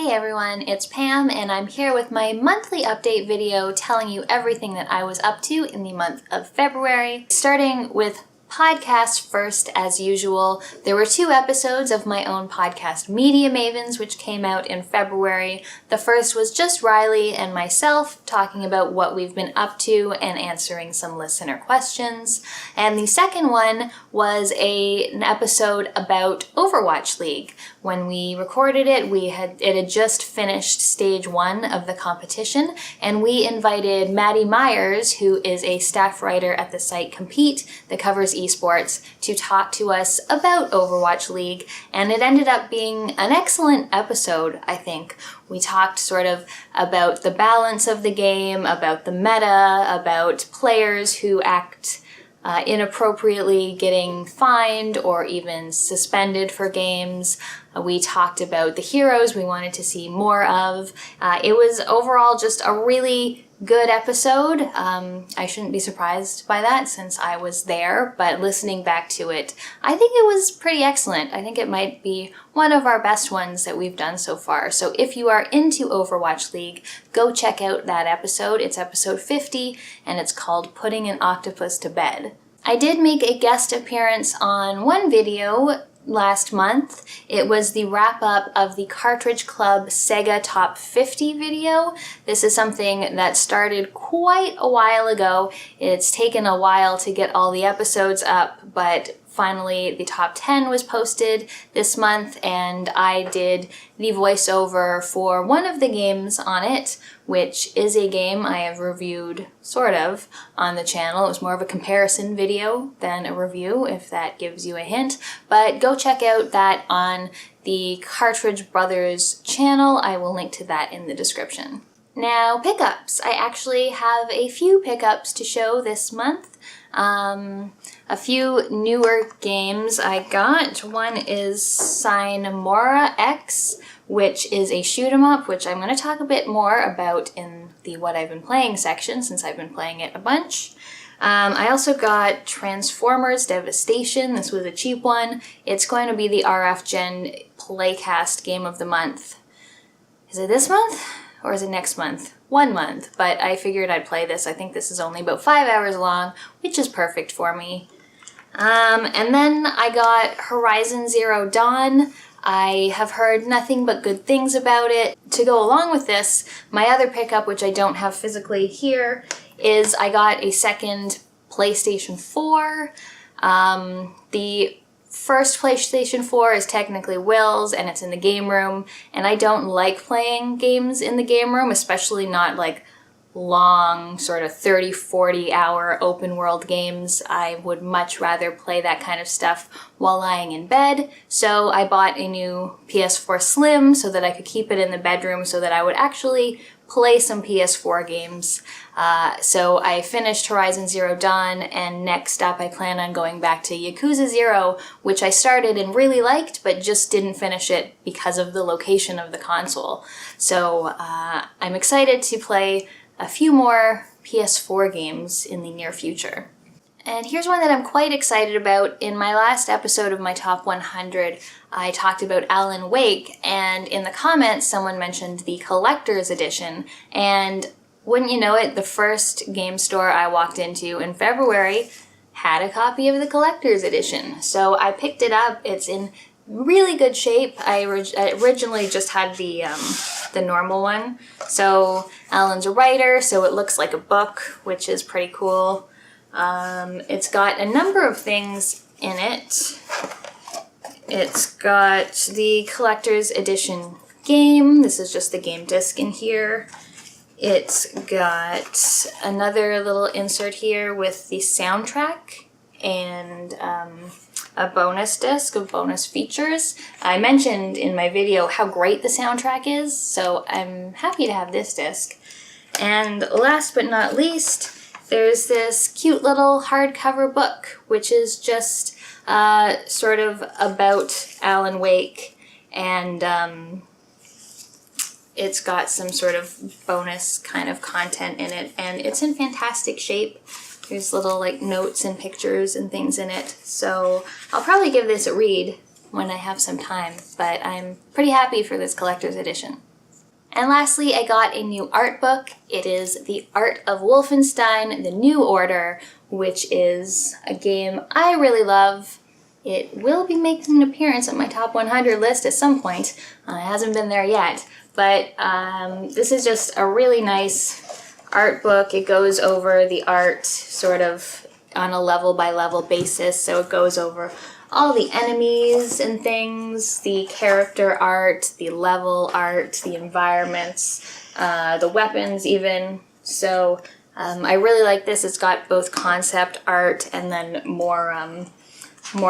Hey everyone, it's Pam and I'm here with my monthly update video telling you everything that I was up to in the month of February. Starting with podcast first, as usual. There were 2 episodes of my own podcast, Media Mavens, which came out in February. The first was just Riley and myself talking about what we've been up to and answering some listener questions. And the second one was an episode about Overwatch League. When we recorded it, it had just finished stage 1 of the competition, and we invited Maddie Myers, who is a staff writer at the site Compete that covers esports, to talk to us about Overwatch League, and it ended up being an excellent episode, I think. We talked sort of about the balance of the game, about the meta, about players who act inappropriately getting fined or even suspended for games. We talked about the heroes we wanted to see more of. It was overall just a really good episode. I shouldn't be surprised by that since I was there, but listening back to it, I think it was pretty excellent. I think it might be one of our best ones that we've done so far. So if you are into Overwatch League, go check out that episode. It's episode 50 and it's called Putting an Octopus to Bed. I did make a guest appearance on one video last month. It was the wrap-up of the Cartridge Club Sega Top 50 video. This is something that started quite a while ago. It's taken a while to get all the episodes up, but finally the top 10 was posted this month, and I did the voiceover for one of the games on it, which is a game I have reviewed, sort of, on the channel. It was more of a comparison video than a review, if that gives you a hint. But go check out that on the Cartridge Brothers channel. I will link to that in the description. Now, pickups. I actually have a few pickups to show this month. A few newer games I got. One is Sine Mora X, which is a shoot 'em up, which I'm going to talk a bit more about in the What I've Been Playing section, since I've been playing it a bunch. I also got Transformers Devastation. This was a cheap one. It's going to be the RF Gen Playcast Game of the Month. Is it this month? Or is it next month? 1 month, but I figured I'd play this. I think this is only about 5 hours long, which is perfect for me. And then I got Horizon Zero Dawn. I have heard nothing but good things about it. To go along with this, my other pickup, which I don't have physically here, is I got a second PlayStation 4. The first PlayStation 4 is technically Will's, and it's in the game room, and I don't like playing games in the game room, especially not like long, sort of 30-40 hour open world games. I would much rather play that kind of stuff while lying in bed, so I bought a new PS4 Slim so that I could keep it in the bedroom so that I would actually play some PS4 games. So I finished Horizon Zero Dawn, and next up I plan on going back to Yakuza 0, which I started and really liked, but just didn't finish it because of the location of the console. So I'm excited to play a few more PS4 games in the near future. And here's one that I'm quite excited about. In my last episode of my Top 100, I talked about Alan Wake, and in the comments someone mentioned the collector's edition, and wouldn't you know it, the first game store I walked into in February had a copy of the collector's edition. So I picked it up. It's in really good shape. I originally just had the normal one. So Alan's a writer, so it looks like a book, which is pretty cool. It's got a number of things in it. It's got the collector's edition game. This is just the game disc in here. It's got another little insert here with the soundtrack and a bonus disc of bonus features. I mentioned in my video how great the soundtrack is, so I'm happy to have this disc. And last but not least, there's this cute little hardcover book, which is just sort of about Alan Wake, and it's got some sort of bonus kind of content in it, and it's in fantastic shape. There's little like notes and pictures and things in it, so I'll probably give this a read when I have some time, but I'm pretty happy for this collector's edition. And lastly, I got a new art book. It is The Art of Wolfenstein: The New Order, which is a game I really love. It will be making an appearance on my top 100 list at some point. It hasn't been there yet, but this is just a really nice art book. It goes over the art sort of on a level by level basis, so it goes over all the enemies and things, the character art, the level art, the environments, the weapons even. So I really like this. It's got both concept art and then more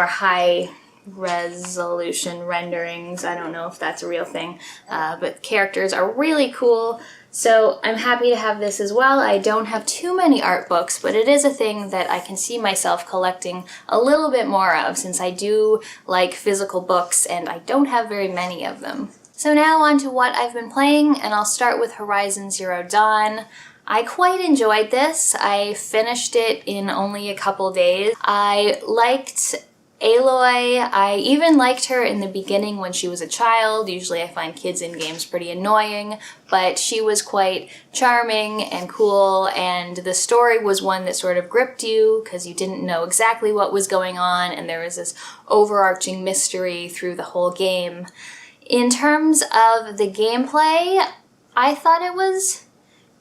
high resolution renderings. I don't know if that's a real thing, but characters are really cool. So I'm happy to have this as well. I don't have too many art books, but it is a thing that I can see myself collecting a little bit more of, since I do like physical books and I don't have very many of them. So now on to what I've been playing, and I'll start with Horizon Zero Dawn. I quite enjoyed this. I finished it in only a couple days. I liked Aloy. I even liked her in the beginning when she was a child. Usually I find kids in games pretty annoying, but she was quite charming and cool, and the story was one that sort of gripped you because you didn't know exactly what was going on, and there was this overarching mystery through the whole game. In terms of the gameplay, I thought it was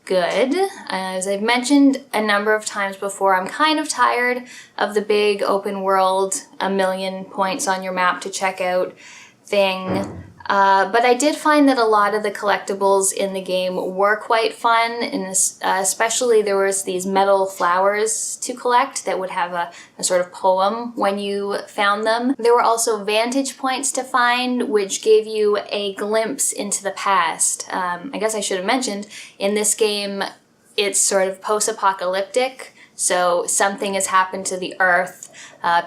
good. As I've mentioned a number of times before, I'm kind of tired of the big open world, a million points on your map to check out thing. But I did find that a lot of the collectibles in the game were quite fun, and especially there was these metal flowers to collect that would have a sort of poem when you found them. There were also vantage points to find, which gave you a glimpse into the past. I guess I should have mentioned, in this game, it's sort of post-apocalyptic, so something has happened to the Earth.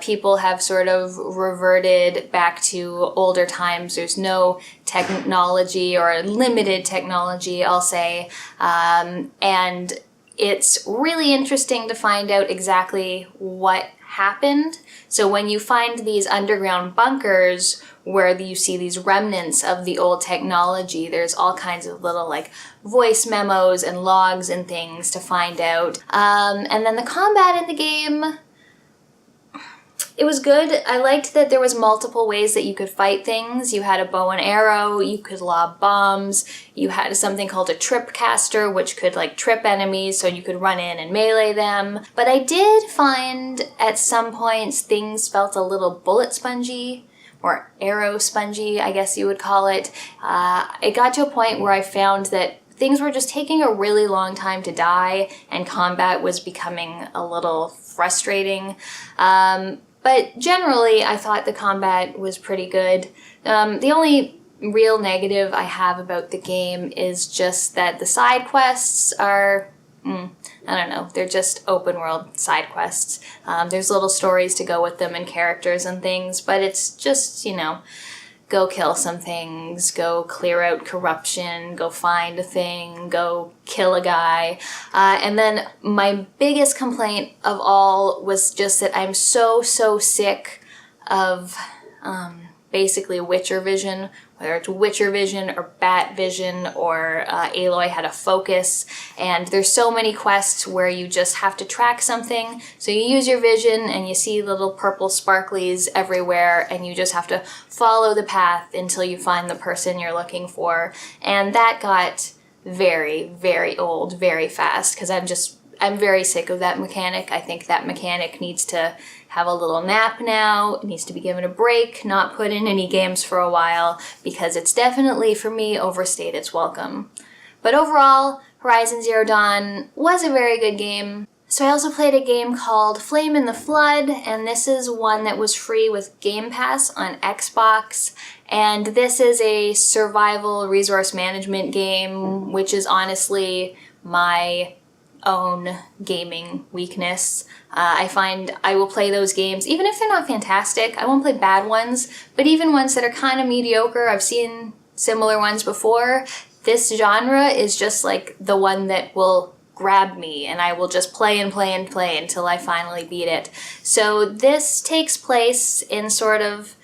People have sort of reverted back to older times. There's no technology, or limited technology, I'll say. And it's really interesting to find out exactly what happened. So when you find these underground bunkers where you see these remnants of the old technology, there's all kinds of little like voice memos and logs and things to find out. And then the combat in the game, it was good. I liked that there was multiple ways that you could fight things. You had a bow and arrow, you could lob bombs, you had something called a trip caster, which could like trip enemies so you could run in and melee them. But I did find at some points things felt a little bullet spongy, or arrow spongy, I guess you would call it. It got to a point where I found that things were just taking a really long time to die, and combat was becoming a little frustrating. But generally, I thought the combat was pretty good. The only real negative I have about the game is just that the side quests are, I don't know, they're just open world side quests. There's little stories to go with them and characters and things, but it's just, you know, go kill some things, go clear out corruption, go find a thing, go kill a guy. And then my biggest complaint of all was just that I'm so sick of basically Witcher vision, whether it's Witcher vision or Bat vision or Aloy had a focus, and there's so many quests where you just have to track something, so you use your vision and you see little purple sparklies everywhere, and you just have to follow the path until you find the person you're looking for, and that got very old very fast, because I'm very sick of that mechanic. I think that mechanic needs to have a little nap now. It needs to be given a break, not put in any games for a while, because it's definitely, for me, overstayed its welcome. But overall, Horizon Zero Dawn was a very good game. So I also played a game called Flame in the Flood, and this is one that was free with Game Pass on Xbox. And this is a survival resource management game, which is honestly my own gaming weakness. I find I will play those games, even if they're not fantastic. I won't play bad ones, but even ones that are kind of mediocre. I've seen similar ones before. This genre is just like the one that will grab me, and I will just play and play and play until I finally beat it. So this takes place in sort of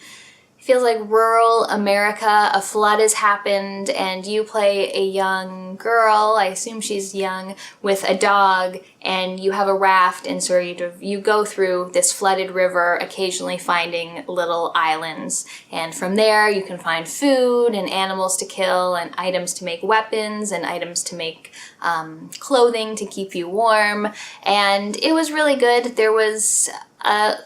feels like rural America. A flood has happened and you play a young girl, I assume she's young, with a dog, and you have a raft, and so you go through this flooded river, occasionally finding little islands. And from there you can find food and animals to kill and items to make weapons and items to make clothing to keep you warm. And it was really good. There was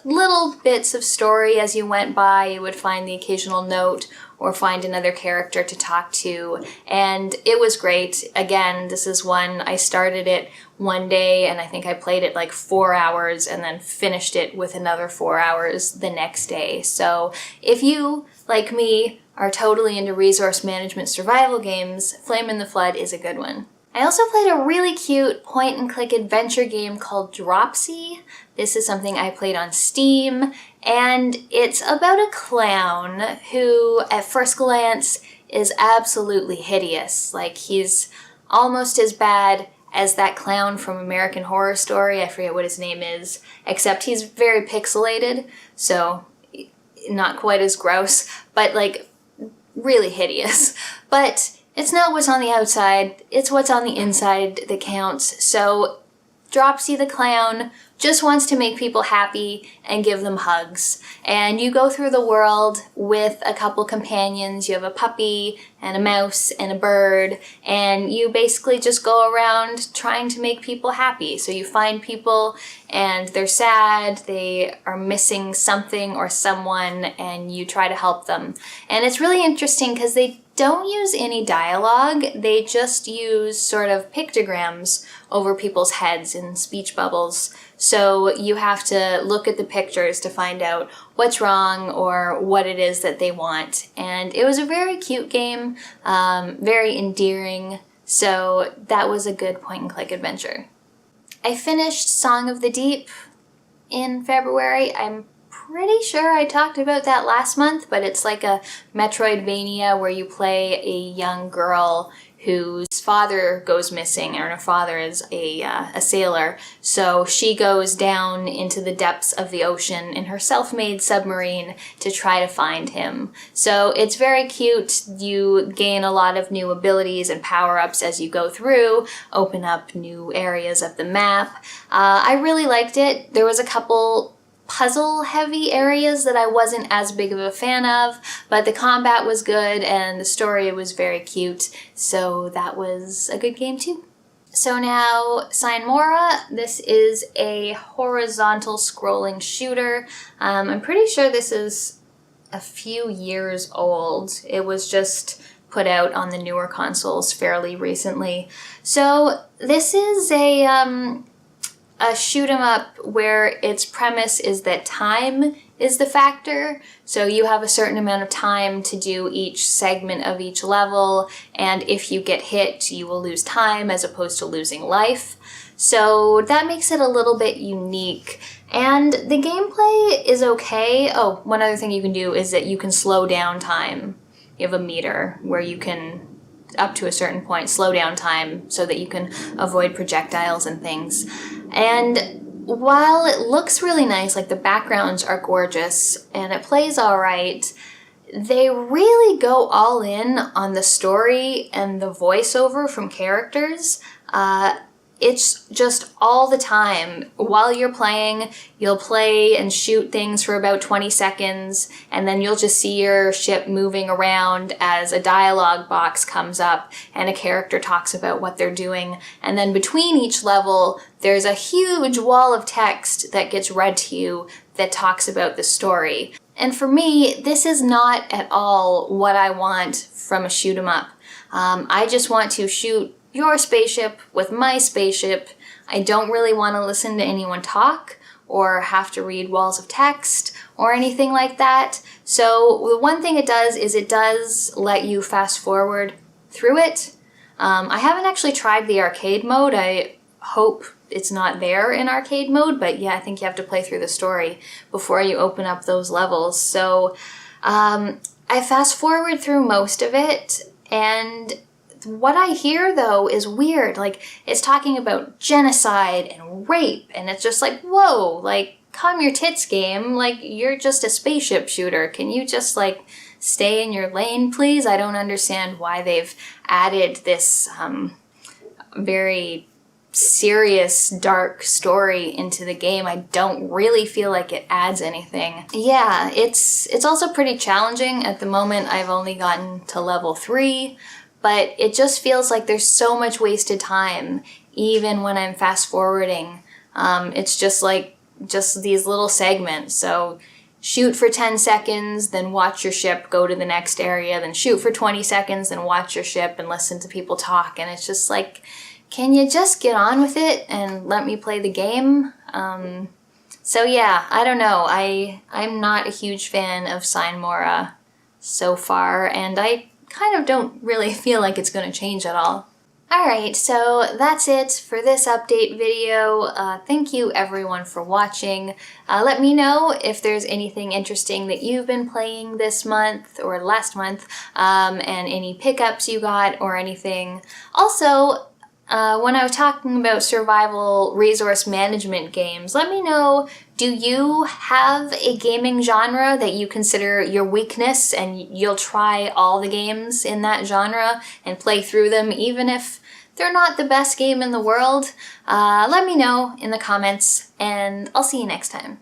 little bits of story as you went by. You would find the occasional note or find another character to talk to, and it was great. Again, this is one, I started it one day and I think I played it like 4 hours and then finished it with another 4 hours the next day. So if you, like me, are totally into resource management survival games, Flame in the Flood is a good one. I also played a really cute point-and-click adventure game called Dropsy. This is something I played on Steam, and it's about a clown who, at first glance, is absolutely hideous. Like, he's almost as bad as that clown from American Horror Story, I forget what his name is, except he's very pixelated, so not quite as gross, but like, really hideous. But it's not what's on the outside, it's what's on the inside that counts. So Dropsy the clown just wants to make people happy and give them hugs. And you go through the world with a couple companions. You have a puppy and a mouse and a bird, and you basically just go around trying to make people happy. So you find people and they're sad, they are missing something or someone, and you try to help them. And it's really interesting because they don't use any dialogue, they just use sort of pictograms over people's heads and speech bubbles. So you have to look at the pictures to find out what's wrong or what it is that they want. And it was a very cute game, very endearing, so that was a good point-and-click adventure. I finished Song of the Deep in February. I'm pretty sure I talked about that last month, but it's like a Metroidvania where you play a young girl whose father goes missing, and her father is a sailor. So she goes down into the depths of the ocean in her self-made submarine to try to find him. So it's very cute. You gain a lot of new abilities and power-ups as you go through, open up new areas of the map. I really liked it. There was a couple puzzle-heavy areas that I wasn't as big of a fan of, but the combat was good and the story was very cute, so that was a good game too. So now, Sine Mora. This is a horizontal scrolling shooter. I'm pretty sure this is a few years old. It was just put out on the newer consoles fairly recently. So this is a shoot 'em up where its premise is that time is the factor. So you have a certain amount of time to do each segment of each level, and if you get hit, you will lose time as opposed to losing life. So that makes it a little bit unique. And the gameplay is okay. Oh, one other thing you can do is that you can slow down time. You have a meter where you can, up to a certain point, slow down time so that you can avoid projectiles and things. And while it looks really nice, like the backgrounds are gorgeous and it plays all right, they really go all in on the story and the voiceover from characters. It's just all the time. While you're playing, you'll play and shoot things for about 20 seconds, and then you'll just see your ship moving around as a dialogue box comes up and a character talks about what they're doing. And then between each level, there's a huge wall of text that gets read to you that talks about the story. And for me, this is not at all what I want from a shoot 'em up. I just want to shoot your spaceship with my spaceship. I don't really want to listen to anyone talk or have to read walls of text or anything like that. So the one thing it does is it does let you fast forward through it. I haven't actually tried the arcade mode. I hope it's not there in arcade mode, but yeah, I think you have to play through the story before you open up those levels. So I fast forward through most of it, and what I hear, though, is weird. Like, it's talking about genocide and rape, and it's just like, whoa, like, calm your tits, game. Like, you're just a spaceship shooter. Can you just, like, stay in your lane, please? I don't understand why they've added this very serious, dark story into the game. I don't really feel like it adds anything. Yeah, it's also pretty challenging. At the moment, I've only gotten to level 3, but it just feels like there's so much wasted time, even when I'm fast forwarding. It's just like, just these little segments. So shoot for 10 seconds, then watch your ship go to the next area, then shoot for 20 seconds, then watch your ship and listen to people talk. And it's just like, can you just get on with it and let me play the game? So yeah, I don't know. I'm not a huge fan of Sine Mora so far, and I kind of don't really feel like it's going to change at all. Alright, so that's it for this update video. Thank you everyone for watching. Let me know if there's anything interesting that you've been playing this month or last month, and any pickups you got or anything. Also, when I was talking about survival resource management games, let me know, do you have a gaming genre that you consider your weakness and you'll try all the games in that genre and play through them even if they're not the best game in the world? Let me know in the comments, and I'll see you next time.